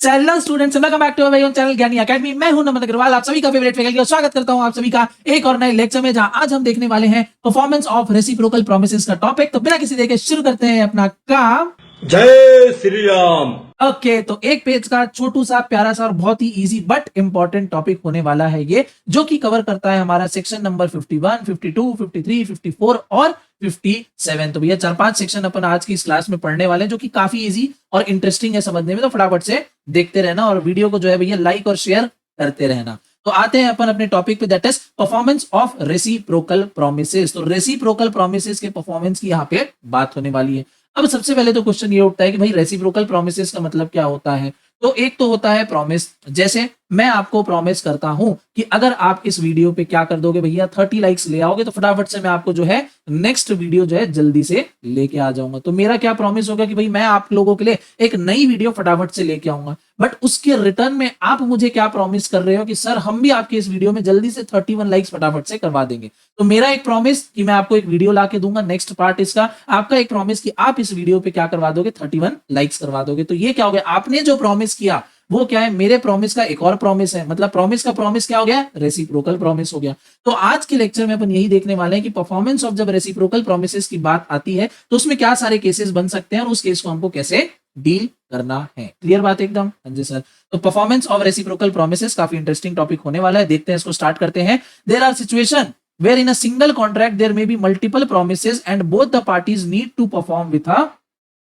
Channel students welcome back to our channel Gyani academy. मैं हूं नमन अग्रवाल, आप सभी का फेवरेट फैकल्टी और स्वागत करता हूं आप सभी का एक और नए लेक्चर में, जहां आज हम देखने वाले हैं परफॉर्मेंस ऑफ रेसिप्रोकल प्रोमिसेस का टॉपिक। तो बिना किसी देर के शुरू करते हैं अपना काम। जय श्री राम। ओके, तो एक पेज का छोटू सा प्यारा सा और बहुत ही इजी बट इंपॉर्टेंट टॉपिक होने वाला है ये, जो कि कवर करता है हमारा सेक्शन नंबर 51, 52, 53, 54 और 57। तो भैया 4-5 सेक्शन अपन आज की इस क्लास में पढ़ने वाले हैं, जो कि काफी इजी और इंटरेस्टिंग है समझने में। तो फटाफट से देखते रहना और वीडियो को जो है भैया लाइक और शेयर करते रहना। तो आते हैं अपन अपने टॉपिक पे, that is performance of reciprocal promises. तो रेसिप्रोकल प्रोमिसेस के परफॉर्मेंस की यहाँ पे बात होने वाली है। अब सबसे पहले तो क्वेश्चन ये उठता है कि भाई रेसिप्रोकल प्रोमिसेस का मतलब क्या होता है। तो एक तो होता है प्रॉमिस, जैसे मैं आपको प्रॉमिस करता हूं कि अगर आप इस वीडियो पे क्या कर दोगे भैया 30 लाइक्स ले आओगे, तो फटाफट से मैं आपको जो है नेक्स्ट वीडियो जो है जल्दी से लेके आ जाऊंगा। तो मेरा क्या प्रॉमिस होगा कि भाई मैं आप लोगों के लिए एक नई वीडियो फटाफट से लेके आऊंगा। बट उसके रिटर्न में आप मुझे क्या प्रॉमिस कर रहे हो कि सर हम भी आपके इस वीडियो में जल्दी से 31 लाइक्स फटाफट से करवा देंगे। तो मेरा एक प्रॉमिस कि मैं आपको एक वीडियो ला के दूंगा, नेक्स्ट पार्ट इसका। आपका एक प्रॉमिस कि आप इस वीडियो पे क्या करवा दोगे, 31 लाइक्स करवा दोगे। तो ये क्या हो गया, आपने जो प्रॉमिस किया वो क्या है, मेरे प्रॉमिस का एक और प्रॉमिस है। मतलब प्रॉमिस का प्रॉमिस क्या हो गया, रेसिप्रोकल प्रॉमिस हो गया। तो आज के लेक्चर में अपन यही देखने वाले हैं कि परफॉर्मेंस ऑफ जब रेसिप्रोकल प्रॉमिसेस की बात आती है तो उसमें क्या सारे केसेस बन सकते हैं और उस केस को हमको कैसे डील करना है। क्लियर बात एकदम? हाँ जी सर। तो परफॉर्मेंस ऑफ रेसिप्रोकल प्रॉमिसेस काफी इंटरेस्टिंग टॉपिक होने वाला है, देखते हैं इसको, स्टार्ट करते हैं। There are situation where in a single contract there may be multiple promises and both the parties need to perform with a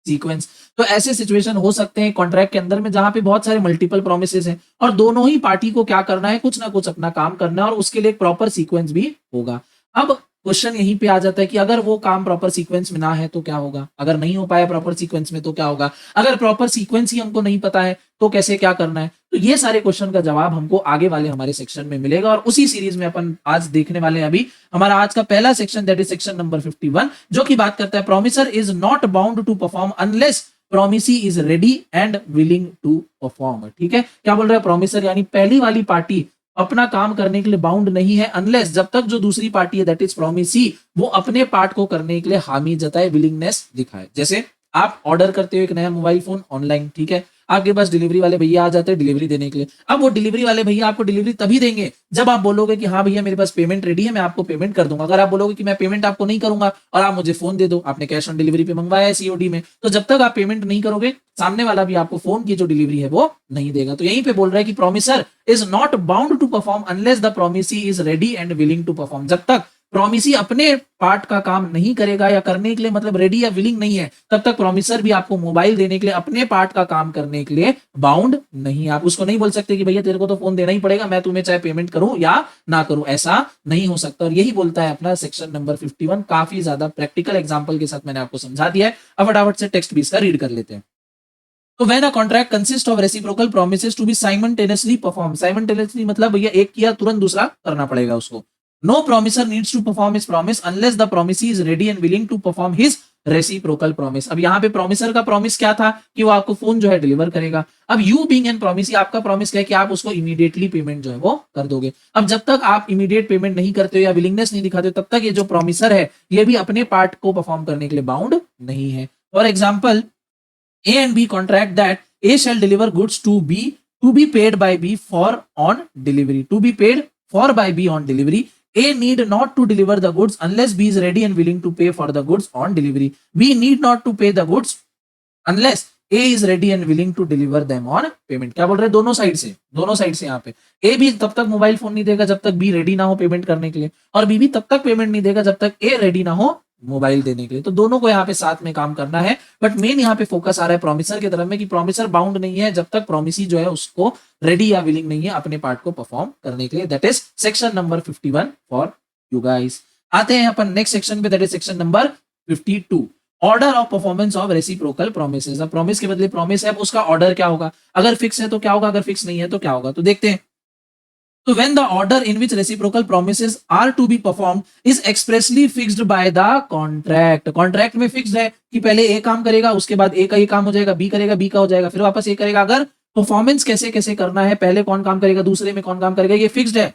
sequence। तो ऐसे सिचुएशन हो सकते हैं कॉन्ट्रैक्ट के अंदर में जहां पे बहुत सारे मल्टीपल प्रोमिसेस हैं और दोनों ही पार्टी को क्या करना है, कुछ ना कुछ अपना काम करना है और उसके लिए एक प्रॉपर सीक्वेंस भी होगा। अब क्वेश्चन यहीं पे आ जाता है कि अगर वो काम प्रॉपर सीक्वेंस में ना है तो क्या होगा, अगर नहीं हो पाया प्रॉपर सीक्वेंस में तो क्या होगा, अगर प्रॉपर सीक्वेंस ही हमको नहीं पता है तो कैसे क्या करना है। तो ये सारे क्वेश्चन का जवाब हमको आगे वाले हमारे सेक्शन में मिलेगा और उसी सीरीज में अपन आज देखने वाले हैं। अभी हमारा आज का पहला section that is section number 51, जो की बात करता है promisor is not bound to perform unless promisee is ready and willing to perform. ठीक है, क्या बोल रहा है प्रोमिसर, यानी पहली वाली पार्टी अपना काम करने के लिए बाउंड नहीं है अनलेस, जब तक जो दूसरी पार्टी है दैट इज प्रोमिसी वो अपने पार्ट को करने के लिए हामी जताए, विलिंगनेस दिखाए। जैसे आप ऑर्डर करते हो एक नया मोबाइल फोन ऑनलाइन, ठीक है, आपके पास डिलीवरी वाले भैया आ जाते हैं डिलीवरी देने के लिए। अब वो डिलीवरी वाले भैया आपको डिलीवरी तभी देंगे जब आप बोलोगे कि हाँ भैया मेरे पास पेमेंट रेडी है, मैं आपको पेमेंट कर दूंगा। अगर आप बोलोगे कि मैं पेमेंट आपको नहीं करूंगा और आप मुझे फोन दे दो, आपने कैश ऑन डिलीवरी पे मंगवाया है सीओडी में, तो जब तक आप पेमेंट नहीं करोगे सामने वाला भी आपको फोन की जो डिलीवरी है वो नहीं देगा। तो यहीं पे बोल रहा है कि promisor is not bound to perform unless the promisee is ready and willing to perform. जब तक प्रोमिसी अपने पार्ट का काम नहीं करेगा या करने के लिए मतलब रेडी या विलिंग नहीं है, तब तक प्रोमिसर भी आपको मोबाइल देने के लिए अपने पार्ट का काम करने के लिए बाउंड नहीं है। आप उसको नहीं बोल सकते कि भैया तेरे को तो फोन देना ही पड़ेगा, मैं तुम्हें चाहे पेमेंट करूं या ना करूं, ऐसा नहीं हो सकता। और यही बोलता है अपना सेक्शन नंबर 51। काफी ज्यादा प्रैक्टिकल एग्जांपल के साथ मैंने आपको समझा दिया है। अब फटाफट से टेक्स्ट भी इसका रीड कर लेते हैं। तो when a contract consists of reciprocal promises to be simultaneously performed, simultaneously मतलब भैया एक किया तुरंत दूसरा करना पड़ेगा उसको। No promiser needs to perform his promise unless the promisee is ready and willing to perform his reciprocal promise। अब यहाँ पे promiser का promise क्या था कि वो आपको फोन जो है डिलीवर करेगा। अब you being an promisee, आपका promise क्या है कि आप उसको immediately पेमेंट जो है वो कर दोगे। अब जब तक आप immediate पेमेंट नहीं करते हो या willingness नहीं दिखाते हो, तब तक ये जो promiser है ये भी अपने पार्ट को परफॉर्म करने के लिए बाउंड नहीं है। For example, A and B contract that A shall deliver goods to be paid by B for on delivery. To be paid for by B on delivery. A need not to deliver the goods unless B is ready and willing to pay for the goods on delivery. B need not to pay the goods unless A is ready and willing to deliver them on payment। क्या बोल रहे हैं, दोनों side से यहाँ पे A भी तब तक मोबाइल फोन नहीं देगा जब तक B रेडी ना हो पेमेंट करने के लिए, और B भी तब तक पेमेंट नहीं देगा जब तक A रेडी ना हो मोबाइल देने के लिए। तो दोनों को यहाँ पे साथ में काम करना है। बट मेन यहाँ पे फोकस आ रहा है प्रोमिसर की तरफ में कि प्रोमिसर बाउंड नहीं है जब तक प्रोमिसी जो है उसको रेडी या विलिंग नहीं है अपने पार्ट को परफॉर्म करने के लिए। That is section number 51 for you guys. आते हैं अपन नेक्स्ट सेक्शन पे, that is section number 52, order of performance of reciprocal promises. अब प्रॉमिस के बदले प्रॉमिस है, उसका ऑर्डर क्या होगा, अगर फिक्स है तो क्या होगा, अगर फिक्स नहीं है तो क्या होगा। तो देखते हैं। So when the order in which reciprocal promises are to be performed is expressly fixed by the contract, contract में फिक्स्ड है कि पहले A काम करेगा, उसके बाद A का ये काम हो जाएगा, B करेगा, B का हो जाएगा, फिर वापस A करेगा। अगर परफॉर्मेंस कैसे कैसे करना है, पहले कौन काम करेगा, दूसरे में कौन काम करेगा, ये फिक्स्ड है,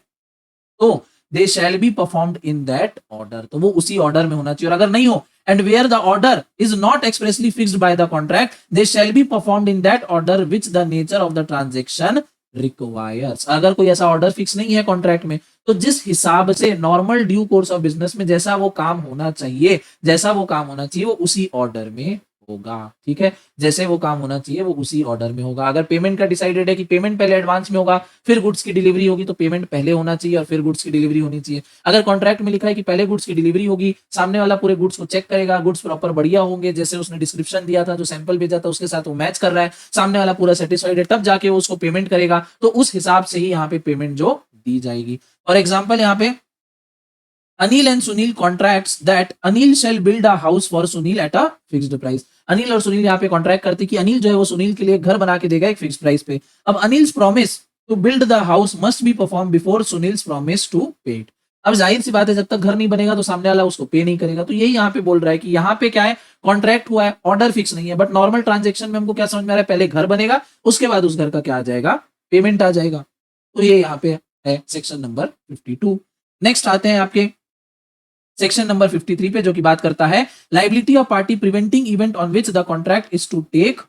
तो they shall be performed in that order. तो वो उसी ऑर्डर में होना चाहिए। और अगर नहीं हो, and where the order is not expressly fixed by the contract, they shall be performed in that order which the nature of the transaction requires. अगर कोई ऐसा ऑर्डर फिक्स नहीं है कॉन्ट्रैक्ट में, तो जिस हिसाब से normal due course of business में जैसा वो काम होना चाहिए, वो उसी ऑर्डर में होगा। ठीक है, जैसे वो काम होना चाहिए वो उसी ऑर्डर में होगा। अगर पेमेंट का डिसाइडेड है कि पेमेंट पहले एडवांस में होगा, फिर गुड्स की डिलीवरी होगी, तो पेमेंट पहले होना चाहिए और फिर गुड्स की डिलीवरी होनी चाहिए। अगर कॉन्ट्रैक्ट में लिखा है कि पहले गुड्स की डिलीवरी होगी, सामने वाला पूरे गुड्स को चेक करेगा, गुड्स प्रॉपर बढ़िया होंगे, जैसे उसने डिस्क्रिप्शन दिया था, जो सैंपल भेजा था उसके साथ वो मैच कर रहा है, सामने वाला पूरा सेटिस्फाइड है, तब जाके वो उसको पेमेंट करेगा, तो उस हिसाब से ही यहाँ पे पेमेंट जो दी जाएगी। और एग्जाम्पल यहाँ पे Anil and Sunil contracts that Anil shall build a house for Sunil at a fixed price. Anil और सुनील यहाँ पे कॉन्ट्रैक्ट करते कि अनिल जो है वो सुनील के लिए घर बना के देगा एक फिक्स प्राइस पे। अब Anil's promise to build the house must be perform before Sunil's promise to pay it. अब जाहिर सी बात है, जब तक घर नहीं बनेगा तो सामने वाला उसको पे नहीं करेगा। तो यही यहाँ पे बोल रहा है कि यहाँ पे क्या है, कॉन्ट्रैक्ट हुआ है, ऑर्डर फिक्स नहीं है, बट नॉर्मल ट्रांजेक्शन में हमको क्या समझ में आ रहा है, पहले घर बनेगा, उसके बाद उस घर का क्या आ जाएगा, पेमेंट आ जाएगा। तो ये यहाँ पे है सेक्शन नंबर 52। नेक्स्ट आते हैं आपके सेक्शन नंबर 53 पे, जो की बात करता है liability of party preventing event on which the contract is to take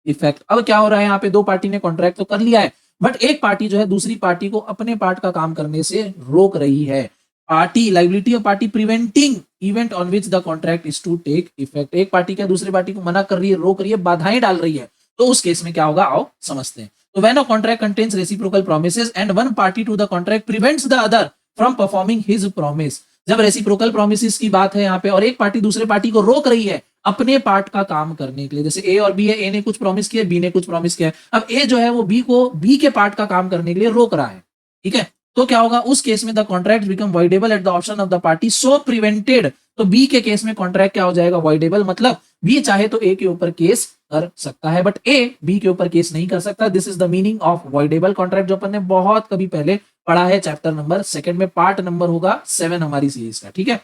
effect. अब क्या हो रहा है, यहाँ पे दो पार्टी ने कॉन्ट्रैक्ट तो कर लिया है, बट एक पार्टी जो है दूसरी पार्टी को अपने पार्ट का काम करने से रोक रही है। Party liability of party preventing event on which the contract is to take effect. एक पार्टी क्या दूसरी पार्टी को मना कर रही है, रोक रही है, बाधाएं डाल रही है, तो उस केस में क्या होगा, आओ समझते हैं। तो when a contract contains reciprocal promises and one party to the contract prevents the other from performing his promise. जब रेसिप्रोकल प्रोमिसेस की बात है यहाँ पे और एक पार्टी दूसरे पार्टी को रोक रही है अपने पार्ट का काम करने के लिए, जैसे ए और बी है, ए ने कुछ प्रॉमिस किया, बी ने कुछ प्रॉमिस किया, अब ए जो है वो बी को बी के पार्ट का काम करने के लिए रोक रहा है। ठीक है, तो क्या होगा उस केस में, the contract become voidable at the option of the party so prevented. तो बी के केस में कॉन्ट्रैक्ट क्या हो जाएगा, वॉइडेबल, मतलब बी चाहे तो ए के ऊपर केस कर सकता है, बट ए बी के ऊपर केस नहीं कर सकता। This is the meaning of voidable contract, जो अपन ने बहुत कभी पहले पढ़ा है चैप्टर नंबर 2 में, पार्ट नंबर होगा 7 हमारी सीरीज का। ठीक है,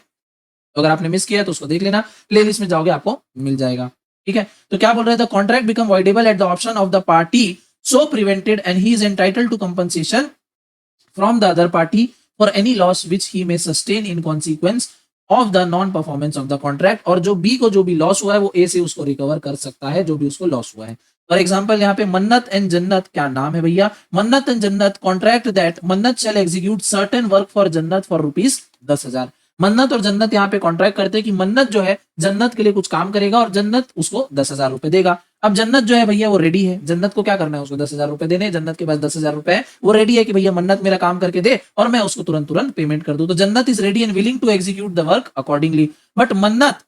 तो अगर आपने मिस किया तो उसको देख लेना, प्लेलिस्ट में जाओगे आपको मिल जाएगा। ठीक है, तो क्या बोल रहे थे, contract become voidable at the option of the party so prevented and he is entitled to compensation from the other party for any loss which he may sustain in consequence of the non performance of the contract. और जो B को जो भी loss हुआ है वो ए से उसको रिकवर कर सकता है, जो भी उसको लॉस हुआ है। फॉर एग्जाम्पल यहाँ पे मन्नत एंड जन्नत, क्या नाम है भैया, मन्नत एंड जन्नत कॉन्ट्रैक्ट दैट मन्नत शैल एग्जीक्यूट सर्टेन वर्क फॉर जन्नत फॉर ₹10,000। मन्नत और जन्नत यहाँ पे कॉन्ट्रैक्ट करते हैं कि मन्नत जो है जन्नत के लिए कुछ काम करेगा और जन्नत उसको 10,000 रुपए देगा। अब जन्नत जो है भैया वो रेडी है, जन्नत को क्या करना है, उसको 10,000 रुपए देने, जन्नत के पास 10,000 रुपए है, वो रेडी है कि भैया मन्नत मेरा काम करके दे और मैं उसको तुरंत तुरंत पेमेंट कर दूं। तो Jannat is ready and willing to execute the work accordingly, but Mannat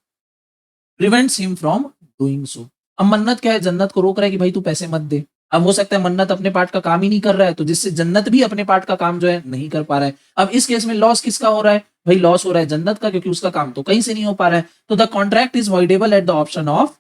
prevents him from doing so. अब मन्नत क्या है, जन्नत को रोक रहा है कि भाई तू पैसे मत दे। अब हो सकता है मन्नत अपने पार्ट का काम ही नहीं कर रहा है, तो जिससे जन्नत भी अपने पार्ट का काम जो है नहीं कर पा रहा है। अब इस केस में लॉस किसका हो रहा है, भाई लॉस हो रहा है जन्नत का, क्योंकि उसका काम तो कहीं से नहीं हो पा रहा है। तो the contract is voidable at the option of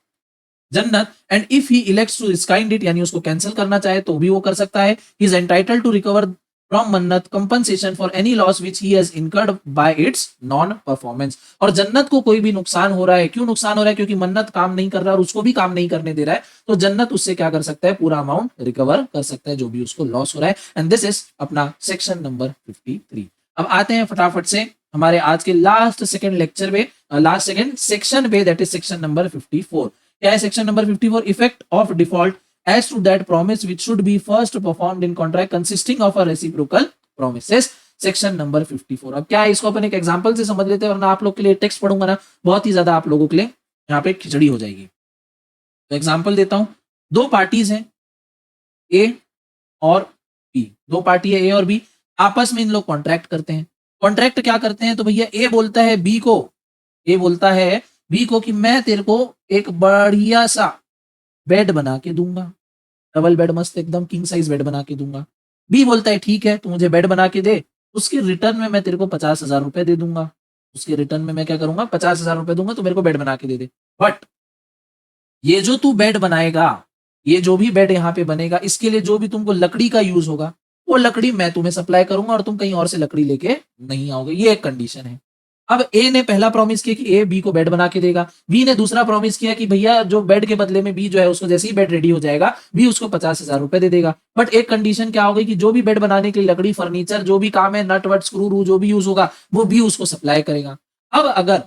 Jannat and if he elects to rescind it, यानी उसको कैंसिल करना चाहे तो भी वो कर सकता है। He is entitled to recover from Mannat compensation for any loss which he has incurred by its non performance. और जन्नत को कोई भी नुकसान हो रहा है, क्यों नुकसान हो रहा है, क्योंकि मन्नत काम नहीं कर रहा और उसको भी काम नहीं करने दे रहा है, तो जन्नत उससे क्या कर सकता है, पूरा अमाउंट रिकवर कर सकता है जो भी उसको लॉस हो रहा है। एंड दिस इज अपना सेक्शन नंबर 53। अब आते हैं फटाफट से हमारे आज के लास्ट सेकंड लेक्चर में, लास्ट सेकंड सेक्शन पे, दैट इज सेक्शन नंबर 54। क्या है section number 54, effect of default as to that promise which should be first performed in contract consisting of a reciprocal promises, section number 54। अब क्या है, इसको अपन एक example से समझ लेते हैं, वरना आप लोग के लिए टेक्स्ट पढ़ूंगा ना बहुत ही ज्यादा आप लोगों के लिए यहाँ पे खिचड़ी हो जाएगी। तो एग्जांपल देता हूं, दो पार्टीज हैं ए और बी, दो पार्टी है ए और बी, आपस में इन लोग कॉन्ट्रैक्ट करते हैं। कॉन्ट्रैक्ट क्या करते हैं, तो भैया ए बोलता है बी को, ए बोलता है बी को कि मैं तेरे को एक बढ़िया सा बेड बना के दूंगा, डबल बेड मस्त एकदम किंग साइज बेड बना के दूंगा। बी बोलता है ठीक है तू मुझे बेड बना के दे, उसके रिटर्न में मैं तेरे को 50,000 रुपए दे दूंगा, उसके रिटर्न में मैं क्या करूंगा, 50,000 रुपए दूंगा, तो मेरे को बेड बना के दे दे। बट ये जो तू बेड बनाएगा, ये जो भी बेड यहाँ पे बनेगा, इसके लिए जो भी तुमको लकड़ी का यूज होगा वो लकड़ी मैं तुम्हें सप्लाई करूंगा और तुम कहीं और से लकड़ी लेके नहीं आओगे, ये एक कंडीशन है। अब ए ने पहला प्रॉमिस किया कि ए बी को बेड बना के देगा, बी ने दूसरा प्रॉमिस किया कि भैया जो बेड के बदले में बी जो है उसको जैसे ही बेड रेडी हो जाएगा बी उसको 50,000 रुपए दे देगा। बट एक कंडीशन क्या होगी कि जो भी बेड बनाने के लिए लकड़ी, फर्नीचर, जो भी काम है, नट वट स्क्रू रू जो भी यूज होगा वो बी उसको सप्लाई करेगा। अब अगर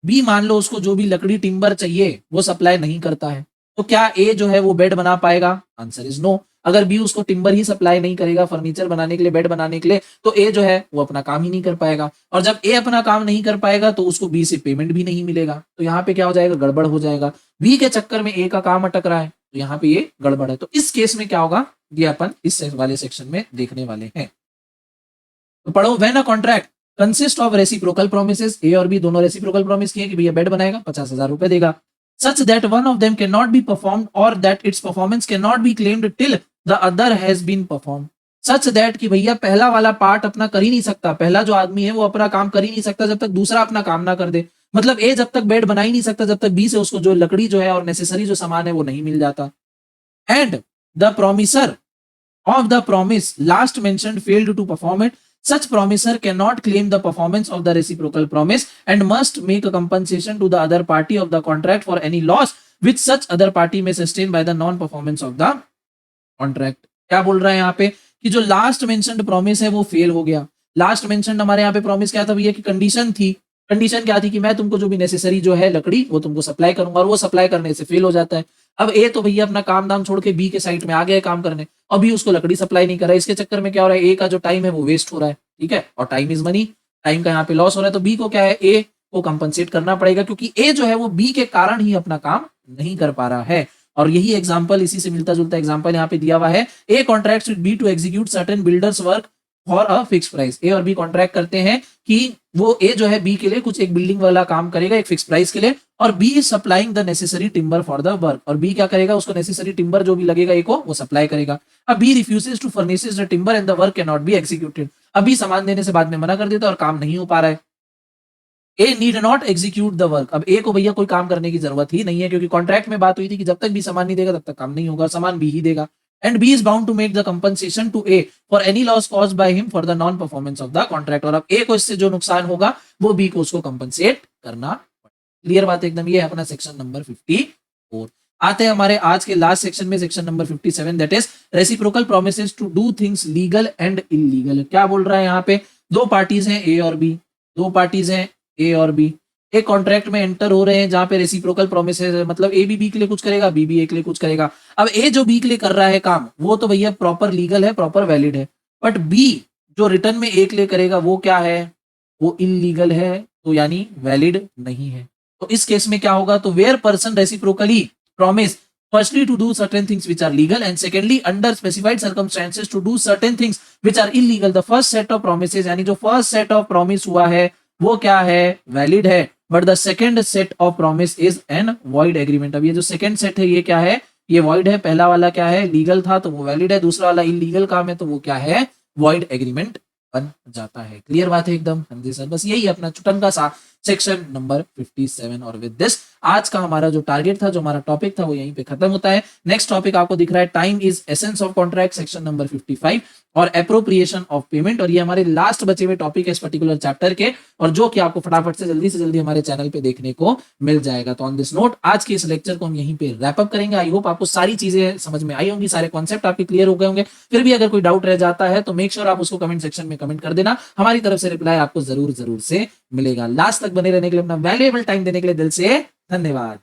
बी मान लो उसको जो भी लकड़ी टिम्बर चाहिए वो सप्लाई नहीं करता है, तो क्या ए जो है वो बेड बना पाएगा? Answer is no. अगर बी उसको टिम्बर ही सप्लाई नहीं करेगा फर्नीचर बनाने के लिए, बेड बनाने के लिए, तो ए जो है वो अपना काम ही नहीं कर पाएगा। और जब ए अपना काम नहीं कर पाएगा तो उसको बी से पेमेंट भी नहीं मिलेगा। तो यहाँ पे क्या हो जाएगा? गड़बड़ हो जाएगा। बी के चक्कर में ए का काम अटक रहा है, तो यहाँ पे ये गड़बड़ है। तो इस केस में क्या होगा, ये अपन इस वाले सेक्शन में देखने वाले हैं। तो पढ़ो, when a contract consist of reciprocal promises, A और बी दोनों रेसिप्रोकल प्रॉमिस किए कि भैया बेड बनाएगा, 50,000 रुपए देगा, such that one of them cannot be performed or that its performance cannot be claimed till the other has been performed, such that कि भैया पहला वाला पार्ट अपना कर ही नहीं सकता, पहला जो आदमी है वो अपना काम कर ही नहीं सकता जब तक दूसरा अपना काम ना कर दे। मतलब ए जब तक बेड बना ही नहीं सकता जब तक बी से उसको जो लकड़ी जो है और नेसेसरी जो सामान है वो नहीं मिल जाता। And the promisor of the promise last mentioned failed to perform it, such promiser cannot claim the performance of the reciprocal promise and must make a compensation to the other party of the contract for any loss which such other party may sustain by the non performance of the contract। क्या बोल रहा है यहाँ पे कि जो last mentioned promise है वो फेल हो गया। लास्ट मेंशन्ड हमारे यहाँ पे प्रॉमिस क्या था भैया कि कंडीशन थी, कंडीशन क्या थी कि मैं तुमको जो भी नेसेसरी जो है लकड़ी वो तुमको सप्लाई करूंगा, और वो सप्लाई करने से फेल हो जाता है। अब ए तो भैया अपना काम दाम छोड़ के बी के साइड में आ गया काम करने, अभी उसको लकड़ी सप्लाई नहीं कर रहा है। इसके चक्कर में क्या हो रहा है, ए का जो टाइम है वो वेस्ट हो रहा है, ठीक है, और टाइम इज मनी, टाइम का यहाँ पे लॉस हो रहा है। तो बी को क्या है, ए को कंपनसेट करना पड़ेगा, क्योंकि ए जो है वो बी के कारण ही अपना काम नहीं कर पा रहा है। और यही एग्जांपल, इसी से मिलता जुलता एग्जांपल यहाँ पे दिया हुआ है। A contracts with B to execute certain builders work for a fix price. A और बी कॉन्ट्रैक्ट करते हैं कि वो ए जो है बी के लिए कुछ एक बिल्डिंग वाला काम करेगा एक फिक्स प्राइस के लिए, और B is supplying the necessary timber for the work. और बी क्या करेगा, उसको नेसेसरी टिम्बर जो भी लगेगा ए को वो सप्लाई करेगा। अब B refuses to furnishes the timber and the work can not be executed. अभी सामान देने से बाद में मना कर देता है और काम नहीं हो पा रहा है। A need not execute the work. अब ए को भैया कोई काम करने की जरूरत ही नहीं है, क्योंकि कॉन्ट्रैक्ट में बात हुई थी कि जब तक भी सामान नहीं देगा तब तक काम नहीं होगा, सामान बी ही देगा। And B is bound to make the compensation to A for any loss caused by him for the non performance of the contract. और अब ए को इससे जो नुकसान होगा वो बी को उसको कंपनसेट करना। क्लियर बात एकदम। ये है अपना सेक्शन नंबर 54। आते हैं हमारे आज के लास्ट सेक्शन में, section number 57, that is reciprocal promises to do things legal and illegal. क्या बोल रहा है यहाँ पे, दो पार्टीज हैं ए और बी, दो पार्टीज हैं ए और बी, एक कॉन्ट्रैक्ट में एंटर हो रहे हैं जहां पे रेसिप्रोकल प्रोमिसेस है, मतलब ए भी बी के लिए कुछ करेगा, बी भी ए के लिए कुछ करेगा। अब ए जो बी के लिए कर रहा है काम वो तो भैया प्रॉपर लीगल है, प्रॉपर वैलिड है, बट बी जो रिटर्न में ए के लिए करेगा वो क्या है, वो इलीगल है, तो यानी वैलिड नहीं है। तो इस केस में क्या होगा, तो where person reciprocally promise firstly to do certain things which are legal and secondly under specified circumstances to do certain things which are illegal, the first set of promises, यानी जो फर्स्ट सेट ऑफ प्रॉमिस हुआ है वो क्या है, valid है, but the second set of promise is an void agreement. अब ये जो सेकेंड सेट है ये क्या है, ये वॉइड है। पहला वाला क्या है, लीगल था तो वो वैलिड है, दूसरा वाला इलीगल काम है तो वो क्या है, वॉइड एग्रीमेंट बन जाता है। क्लियर बात है एकदम। हाँ जी सर, बस यही अपना चुटंका सा सेक्शन नंबर 57। और विद दिस आज का हमारा जो टारगेट था, जो हमारा टॉपिक था, वो यहीं पे खत्म होता है। नेक्स्ट टॉपिक आपको दिख रहा है, time is essence of contract, section number 55, और एप्रोप्रिएशन ऑफ पेमेंट। और ये हमारे लास्ट बचे हुए टॉपिक है इस पर्टिकुलर चैप्टर के, और जो कि आपको फटाफट से जल्दी हमारे चैनल पे देखने को मिल जाएगा। तो ऑन दिस नोट आज के इस लेक्चर को हम यहीं पे रैप अप करेंगे। आई होप आपको सारी चीजें समझ में आई होंगी, सारे कॉन्सेप्ट आपके क्लियर हो गए होंगे। फिर भी अगर कोई डाउट रह जाता है तो मेक श्योर आप उसको कमेंट सेक्शन में कमेंट कर देना, हमारी तरफ से रिप्लाई आपको जरूर से मिलेगा। लास्ट तक बने रहने के लिए, अपना वैल्यूएबल टाइम देने के लिए दिल से धन्यवाद।